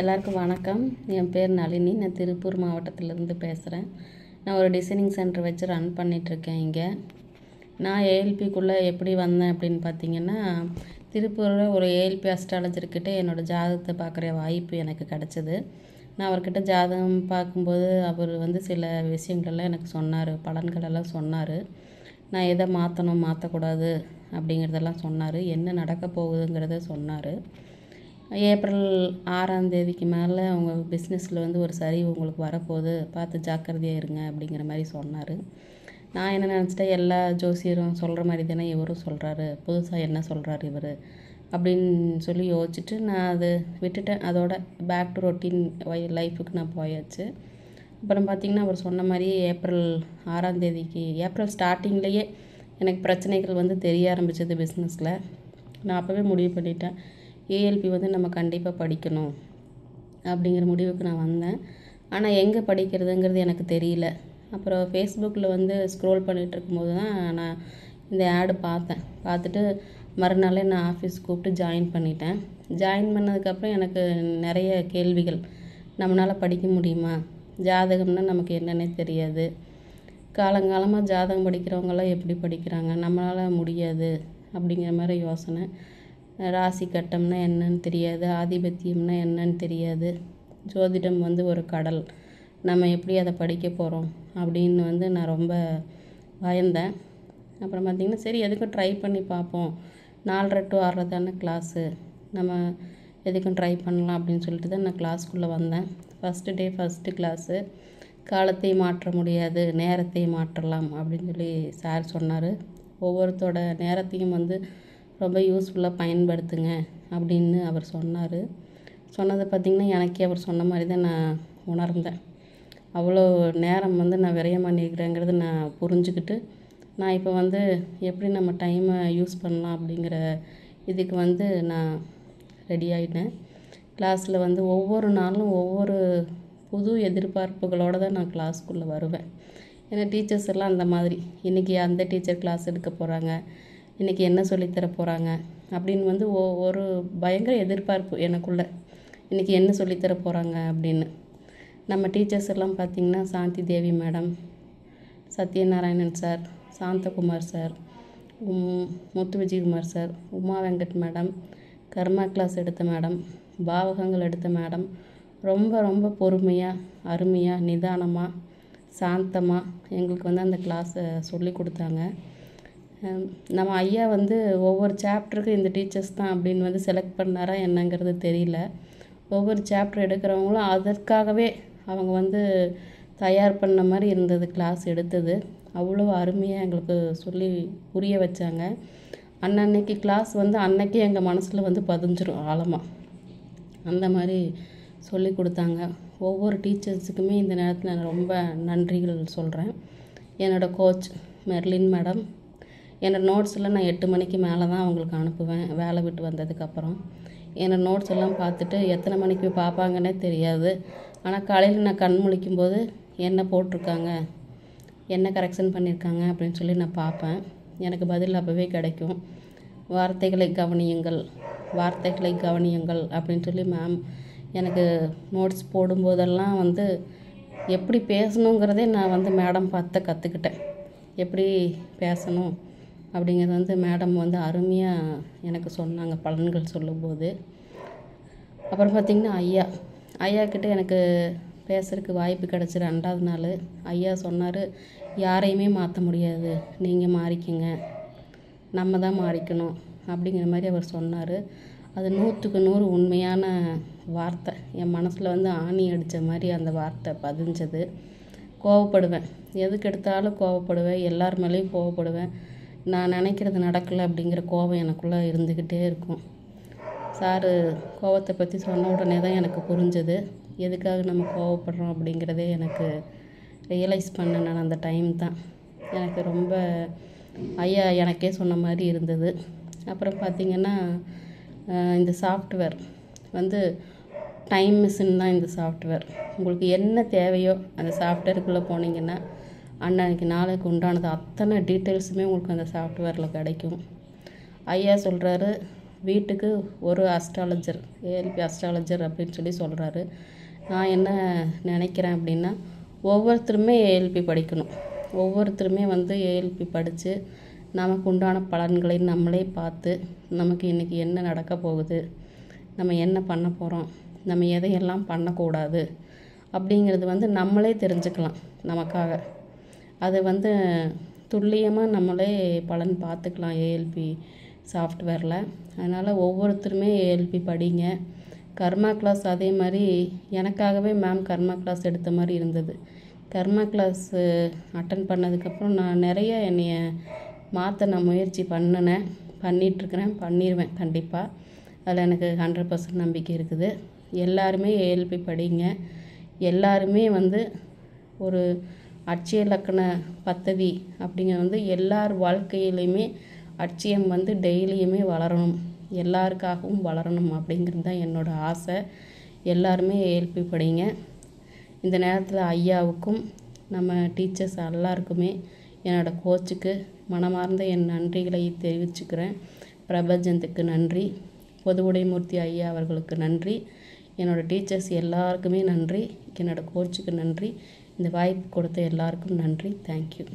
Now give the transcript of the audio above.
எல்லாருக்கும் வணக்கம். என் பேர் நளினி. நான் திருப்பூர் மாவட்டத்திலேருந்து பேசுகிறேன். நான் ஒரு டிசைனிங் சென்டர் வச்சு ரன் பண்ணிகிட்ருக்கேன் இங்கே. நான் ஏஎல்பிக்குள்ளே எப்படி வந்தேன் அப்படின்னு பார்த்தீங்கன்னா, திருப்பூரில் ஒரு ஏஎல்பி அஸ்ட்ராலஜர்கிட்ட என்னோடய ஜாதகத்தை பார்க்குற வாய்ப்பு எனக்கு கிடச்சிது. நான் அவர்கிட்ட ஜாதகம் பார்க்கும்போது அவர் சில விஷயங்கள்லாம் எனக்கு சொன்னார், பலன்களெல்லாம் சொன்னார். நான் எதை மாற்றணும் மாற்றக்கூடாது அப்படிங்கிறதெல்லாம் சொன்னார். என்ன நடக்க போகுதுங்கிறத சொன்னார். ஏப்ரல் 6ஆம் தேதிக்கு மேலே உங்கள் பிஸ்னஸில் ஒரு சரிவு உங்களுக்கு வரப்போகுது, பார்த்து ஜாக்கிரதையாக இருங்க அப்படிங்கிற மாதிரி சொன்னார். நான் என்ன நினச்சிட்டேன், எல்லா ஜோசியரும் சொல்கிற மாதிரி தானே இவரும் சொல்கிறாரு, புதுசாக என்ன சொல்கிறாரு இவர் அப்படின்னு சொல்லி யோசிச்சுட்டு நான் அது விட்டுட்டேன். அதோட பேக் டு ரொட்டீன் லைஃபுக்கு நான் போயாச்சு. அப்புறம் பார்த்திங்கன்னா அவர் சொன்ன மாதிரி ஏப்ரல் 6ஆம் தேதிக்கு ஏப்ரல் ஸ்டார்டிங்லேயே எனக்கு பிரச்சனைகள் தெரிய ஆரம்பிச்சது பிஸ்னஸில். நான் அப்போவே முடிவு பண்ணிட்டேன், ஏஎல்பி நம்ம கண்டிப்பாக படிக்கணும் அப்படிங்கிற முடிவுக்கு நான் வந்தேன். ஆனால் எங்கே படிக்கிறதுங்கிறது எனக்கு தெரியல. அப்புறம் ஃபேஸ்புக்கில் ஸ்க்ரோல் பண்ணிகிட்டு இருக்கும்போது தான் நான் இந்த ஆடு பார்த்துட்டு மறுநாளே நான் ஆஃபீஸ் கூப்பிட்டு ஜாயின் பண்ணிட்டேன். ஜாயின் பண்ணதுக்கப்புறம் எனக்கு நிறைய கேள்விகள். நம்மளால் படிக்க முடியுமா, ஜாதகம்னா நமக்கு என்னன்னே தெரியாது, காலங்காலமாக ஜாதகம் படிக்கிறவங்களாம் எப்படி படிக்கிறாங்க, நம்மளால் முடியாது அப்படிங்கிற மாதிரி யோசனை. ராசி கட்டம்னா என்னன்னு தெரியாது, ஆதிபத்தியம்னா என்னன்னு தெரியாது, ஜோதிடம் ஒரு கடல், நம்ம எப்படி அதை படிக்க போகிறோம் அப்படின்னு நான் ரொம்ப பயந்தேன். அப்புறம் பார்த்திங்கன்னா சரி எதுக்கும் ட்ரை பண்ணி பார்ப்போம், 4:30 to 6 தானே கிளாஸு, நம்ம எதுக்கும் ட்ரை பண்ணலாம் அப்படின்னு சொல்லிட்டு தான் நான் கிளாஸ்க்குள்ளே வந்தேன். First day first class. காலத்தை மாற்ற முடியாது, நேரத்தை மாற்றலாம் அப்படின்னு சொல்லி சார் சொன்னார். ஒவ்வொருத்தோட நேரத்தையும் ரொம்ப யூஸ்ஃபுல்லாக பயன்படுத்துங்க அப்படின்னு அவர் சொன்னார். சொன்னதை பார்த்திங்கன்னா எனக்கே அவர் சொன்ன மாதிரி தான் நான் உணர்ந்தேன். அவ்வளோ நேரம் நான் விரயம் பண்ணிக்கிறேங்கிறது நான் புரிஞ்சுக்கிட்டு, நான் இப்போ எப்படி நம்ம டைமை யூஸ் பண்ணலாம் அப்படிங்கிற இதுக்கு நான் ரெடி ஆகிட்டேன். கிளாஸில் ஒவ்வொரு நாளும் ஒவ்வொரு புது எதிர்பார்ப்புகளோடு தான் நான் கிளாஸ்க்குள்ளே வருவேன். ஏன்னா டீச்சர்ஸ் எல்லாம் அந்த மாதிரி, இன்றைக்கி அந்த டீச்சர் கிளாஸ் எடுக்க போகிறாங்க, இன்றைக்கி என்ன சொல்லித்தர போகிறாங்க அப்படின்னு ஒரு பயங்கர எதிர்பார்ப்பு எனக்குள்ளே, இன்றைக்கி என்ன சொல்லித்தர போகிறாங்க அப்படின்னு. நம்ம டீச்சர்ஸ் எல்லாம் பார்த்திங்கன்னா Shanthi Devi madam, Sathyanarayanan sir, Santhakumar sir, Muthu Vijayakumar sir, Uma Venkat madam, கர்மா கிளாஸ் எடுத்த மேடம், பாவகங்கள் எடுத்த மேடம் ரொம்ப ரொம்ப பொறுமையாக, அருமையாக, நிதானமாக, சாந்தமாக எங்களுக்கு அந்த கிளாஸை சொல்லி கொடுத்தாங்க. நம்ம ஐயா ஒவ்வொரு சாப்டருக்கு இந்த டீச்சர்ஸ் தான் அப்படின்னு செலக்ட் பண்ணாரா என்னங்கிறது தெரியல. ஒவ்வொரு சாப்டர் எடுக்கிறவங்களும் அதற்காகவே அவங்க தயார் பண்ண மாதிரி இருந்தது கிளாஸ் எடுத்தது. அவ்வளோ அருமையாக எங்களுக்கு சொல்லி புரிய வச்சாங்க. அன்னன்னைக்கு கிளாஸ் அன்னைக்கே எங்கள் மனசில் பதிஞ்சிரும் ஆழமாக. அந்த மாதிரி சொல்லி கொடுத்தாங்க. ஒவ்வொரு டீச்சர்ஸுக்குமே இந்த நேரத்தில் நான் ரொம்ப நன்றிகள் சொல்கிறேன். என்னோடய கோச் மெர்லின் மேடம், என்னோடய நோட்ஸ் எல்லாம் நான் 8 மணிக்கு மேலே தான் அவங்களுக்கு அனுப்புவேன். வேலை விட்டு வந்ததுக்கப்புறம் என்னோடய நோட்ஸ் எல்லாம் பார்த்துட்டு எத்தனை மணிக்கு பார்ப்பாங்கன்னே தெரியாது. ஆனால் காலையில் நான் கண் முழிக்கும்போது என்ன போட்டிருக்காங்க, என்ன கரெக்ஷன் பண்ணியிருக்காங்க அப்படின்னு சொல்லி நான் பார்ப்பேன். எனக்கு பதில் அப்போவே கிடைக்கும். வார்த்தைகளை கவனியுங்கள், வார்த்தைகளை கவனியுங்கள் அப்படின்னு சொல்லி மேம் எனக்கு நோட்ஸ் போடும்போதெல்லாம் எப்படி பேசணுங்கிறதே நான் மேடம் பார்த்து கற்றுக்கிட்டேன். எப்படி பேசணும் அப்படிங்கிறது மேடம் அருமையாக எனக்கு சொன்னாங்க பலன்கள் சொல்லும்போது. அப்புறம் பார்த்திங்கன்னா ஐயா கிட்டே எனக்கு பேசுகிறதுக்கு வாய்ப்பு கிடச்சி 2ஆவது நாள் ஐயா சொன்னார், யாரையுமே மாற்ற முடியாது, நீங்கள் மாறிக்கங்க, நம்ம தான் மாறிக்கணும் அப்படிங்கிற மாதிரி அவர் சொன்னார். அது 100க்கு 100 உண்மையான வார்த்தை. என் மனசில் ஆணி அடித்த மாதிரி அந்த வார்த்தை பதிஞ்சது. கோவப்படுவேன், எதுக்கு எடுத்தாலும் கோவப்படுவேன், எல்லார் மேலேயும் கோவப்படுவேன். நான் நினைக்கிறது நடக்கலை அப்படிங்கிற கோபம் எனக்குள்ளே இருந்துக்கிட்டே இருக்கும். சார் கோவத்தை பற்றி சொன்ன உடனே தான் எனக்கு புரிஞ்சது, எதுக்காக நம்ம கோவப்படுறோம் அப்படிங்கிறதே எனக்கு ரியலைஸ் பண்ணேன் நான். அந்த டைம் தான் எனக்கு ரொம்ப ஐயா எனக்கே சொன்ன மாதிரி இருந்தது. அப்புறம் பார்த்திங்கன்னா இந்த சாஃப்ட்வேர் டைம் மிஷின் தான். இந்த சாஃப்ட்வேர் உங்களுக்கு என்ன தேவையோ அந்த சாஃப்ட்வேருக்குள்ளே போனீங்கன்னா அன்னைக்கு நாளைக்கு உண்டானது அத்தனை டீட்டெயில்ஸுமே உங்களுக்கு அந்த சாஃப்ட்வேரில் கிடைக்கும். ஐயா சொல்கிறாரு, வீட்டுக்கு ஒரு அஸ்ட்ராலஜர், ஏஎல்பி அஸ்ட்ராலஜர் அப்படின்னு சொல்லி சொல்கிறாரு. நான் என்ன நினைக்கிறேன் அப்படின்னா, ஒவ்வொருத்தருமே ஏஎல்பி படிக்கணும். ஒவ்வொருத்தருமே வந்து ஏஎல்பி படித்து நமக்கு உண்டான பலன்களை நம்மளே பார்த்து, நமக்கு இன்றைக்கி என்ன நடக்க போகுது, நம்ம என்ன பண்ண போகிறோம், நம்ம எதையெல்லாம் பண்ணக்கூடாது அப்படிங்கிறது வந்து நம்மளே தெரிஞ்சுக்கலாம் நமக்காக. அது வந்து துல்லியமாக நம்மளே பலன் பார்த்துக்கலாம் ஏஎல்பி சாஃப்ட்வேரில். அதனால் ஒவ்வொருத்தருமே ஏஎல்பி படிங்க. கர்மா கிளாஸ் அதே மாதிரி எனக்காகவே மேம் கர்மா கிளாஸ் எடுத்த மாதிரி இருந்தது. கர்மா கிளாஸ் அட்டன் பண்ணதுக்கப்புறம் நான் நிறைய என்னைய மாற்ற நான் முயற்சி பண்ணிகிட்ருக்கிறேன், பண்ணிடுவேன் கண்டிப்பாக. அதில் எனக்கு 100% நம்பிக்கை இருக்குது. எல்லாருமே ஏஎல்பி படிங்க. எல்லாருமே வந்து ஒரு அட்சய லக்கண பத்ததி அப்படிங்கிறது வந்து எல்லார் வாழ்க்கையிலையுமே அட்சயம் வந்து டெய்லியுமே வளரணும், எல்லாருக்காகவும் வளரணும் அப்படிங்கிறது தான் என்னோடய ஆசை. எல்லாருமே ஏஎல்பி படிங்க. இந்த நேரத்தில் ஐயாவுக்கும் நம்ம டீச்சர்ஸ் எல்லாருக்குமே என்னோடய கோச்சுக்கு மனமார்ந்த என் நன்றிகளை தெரிவிச்சுக்கிறேன். பிரபஞ்சத்துக்கு நன்றி, பொதுவுடைமூர்த்தி ஐயா அவர்களுக்கு நன்றி, என்னோடய டீச்சர்ஸ் எல்லாருக்குமே நன்றி, என்னோடய கோச்சுக்கு நன்றி. இந்த வாய்ப்பு கொடுத்த எல்லாருக்கும் நன்றி. தேங்க்யூ.